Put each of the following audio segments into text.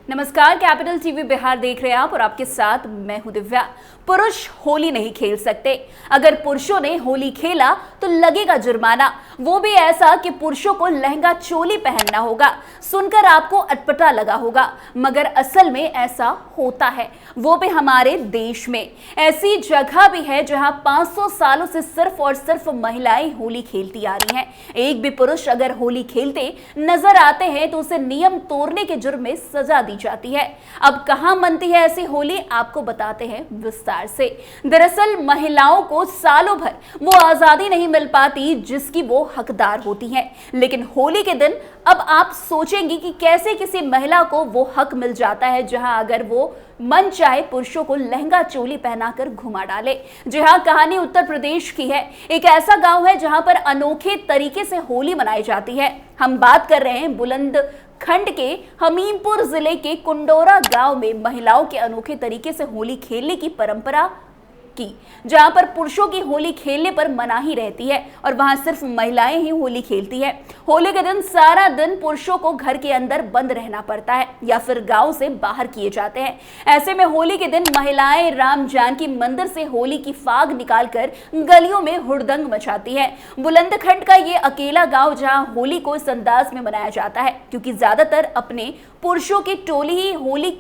नमस्कार, capital TV Bihar देख रहे हैं आप और आपके साथ मैं हूं दिव्या। पुरुष होली नहीं खेल सकते। अगर पुरुषों ने होली खेला तो लगेगा जुर्माना, वो भी ऐसा कि पुरुषों को लहंगा चोली पहनना होगा। सुनकर आपको अटपटा लगा होगा, मगर असल में ऐसा होता है, वो भी हमारे देश में। ऐसी जगह भी है जहां 500 सालों से सिर्फ और सिर्फ महिलाएं होली खेलती आ रही हैं। एक भी पुरुष अगर होली खेलते नजर आते हैं तो उसे नियम तोड़ने के जुर्म में सजा दी जाती है। अब कहां मनती है ऐसी होली, आपको बताते हैं विस्तार से। दरअसल महिलाओं को सालों भर वो आजादी नहीं मिल पाती जिसकी वो हकदार होती हैं, लेकिन होली के दिन अब आप सोचेंगी कि कैसे किसी महिला को वो हक मिल जाता है जहां अगर वो मन चाहे पुरुषों को लहंगा चोली पहनाकर घुमा डाले। जी हाँ, कहानी उत्तर प्रदेश की है। एक ऐसा गांव है जहां पर अनोखे तरीके से होली मनाई जाती है। हम बात कर रहे हैं बुलंदखंड के हमीरपुर जिले के कुंडोरा गांव में महिलाओं के अनोखे तरीके से होली खेलने की परंपरा की, जहां पर पुरुषों की होली खेलने पर मनाही रहती है और वहां सिर्फ महिलाएं ही होली खेलती है। होली के दिन सारा दिन पुरुषों को घर के अंदर बंद रहना पड़ता है या फिर गांव से बाहर किए जाते हैं। ऐसे में होली के दिन महिलाएं राम जानकी मंदिर से होली की फाग निकालकर गलियों में हुड़दंग मचाती है। बुलंदखंड का ये अकेला गांव जहां होली को इस अंदाज में मनाया जाता है क्योंकि ज्यादातर अपने पुरुषों की टोली ही होली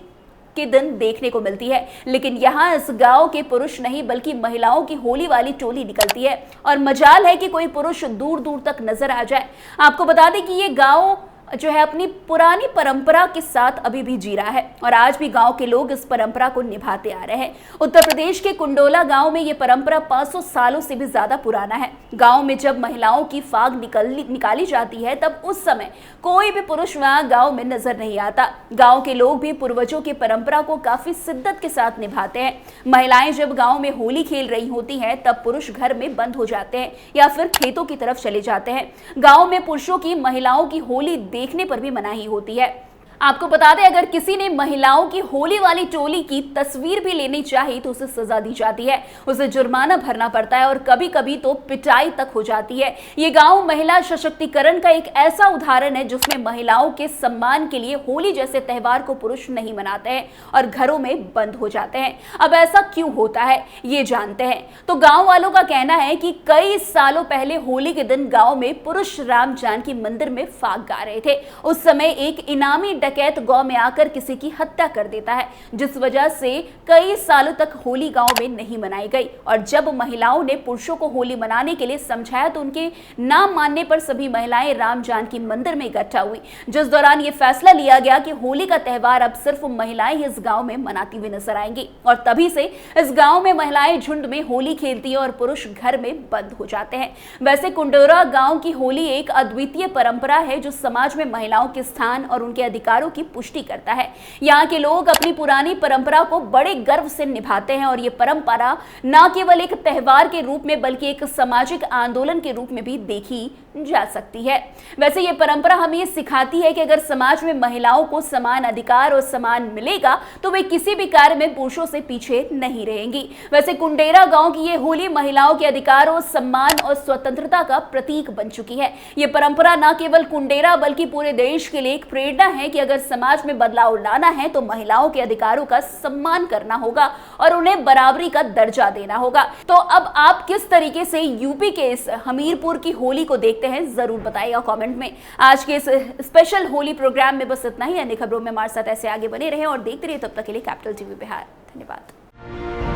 के दिन देखने को मिलती है, लेकिन यहाँ इस गांव के पुरुष नहीं बल्कि महिलाओं की होली वाली टोली निकलती है और मजाल है कि कोई पुरुष दूर दूर तक नजर आ जाए। आपको बता दें कि ये गांव जो है अपनी पुरानी परंपरा के साथ अभी भी जी रहा है और आज भी गांव के लोग इस परंपरा को निभाते आ रहे हैं। उत्तर प्रदेश के कुंडोला गांव में ये परंपरा 500 सालों से भी ज्यादा पुराना है। गांव में जब महिलाओं की फाग निकाली जाती है तब उस समय कोई भी पुरुष वहां गांव में नजर नहीं आता। गांव के लोग भी पूर्वजों की परंपरा को काफी शिद्दत के साथ निभाते हैं। महिलाएं जब गांव में होली खेल रही होती हैं तब पुरुष घर में बंद हो जाते हैं या फिर खेतों की तरफ चले जाते हैं। गांव में पुरुषों की महिलाओं की होली देखने पर भी मनाही होती है। आपको बता दें, अगर किसी ने महिलाओं की होली वाली टोली की तस्वीर भी लेनी चाहिए तो उसे सजा दी जाती है, उसे जुर्माना भरना पड़ता है और कभी कभी तो पिटाई तक हो जाती है। ये गांव महिला सशक्तिकरण का एक ऐसा उदाहरण है जिसमें महिलाओं के सम्मान के लिए होली जैसे त्योहार को पुरुष नहीं मनाते हैं और घरों में बंद हो जाते हैं। अब ऐसा क्यों होता है ये जानते हैं। तो गाँव वालों का कहना है कि कई सालों पहले होली के दिन गाँव में पुरुष राम जानकी मंदिर में फाग गा रहे थे। उस समय एक इनामी डकैत गांव में आकर किसी की हत्या कर देता है, जिस वजह से कई सालों तक होली गांव में नहीं मनाई गई। और जब महिलाओं ने पुरुषों को होली मनाने के लिए समझाया तो उनके ना मानने पर सभी महिलाएं राम जानकी मंदिर में इकट्ठा हुई, जिस दौरान ये फैसला लिया गया कि होली का त्योहार अब सिर्फ महिलाएं ही इस गांव में मनाती हुई नजर आएंगी। और तभी से इस गांव में महिलाएं झुंड में होली खेलती है और पुरुष घर में बंद हो जाते हैं। वैसे कुंडोरा गांव की होली एक अद्वितीय परंपरा है जो समाज में महिलाओं के स्थान और उनके अधिकारों की पुष्टि करता है। यहाँ के लोग अपनी पुरानी परंपरा को बड़े गर्व से निभाते हैं और ये परंपरा न केवल एक त्योहार के रूप में बल्कि एक सामाजिक आंदोलन के रूप में भी देखी जा सकती है। वैसे ये परंपरा हमें ये सिखाती है कि अगर समाज में महिलाओं को समान अधिकार और सम्मान मिलेगा तो वे किसी भी कार्य में पुरुषों से पीछे नहीं रहेंगी। वैसे कुंडेरा गांव की ये होली महिलाओं के अधिकारों, सम्मान और स्वतंत्रता का प्रतीक बन चुकी है। ये परंपरा न केवल कुंडेरा बल्कि पूरे देश के लिए एक प्रेरणा है कि अगर समाज में बदलाव लाना है तो महिलाओं के अधिकारों का सम्मान करना होगा और उन्हें बराबरी का दर्जा देना होगा। तो अब आप किस तरीके से यूपी के इस हमीरपुर की होली को देखते हैं जरूर बताइएगा कमेंट में। आज के इस स्पेशल होली प्रोग्राम में बस इतना ही। अन्य खबरों में हमारे साथ ऐसे आगे बने रहें और देखते रहिए। तब तक के लिए कैपिटल टीवी बिहार। धन्यवाद।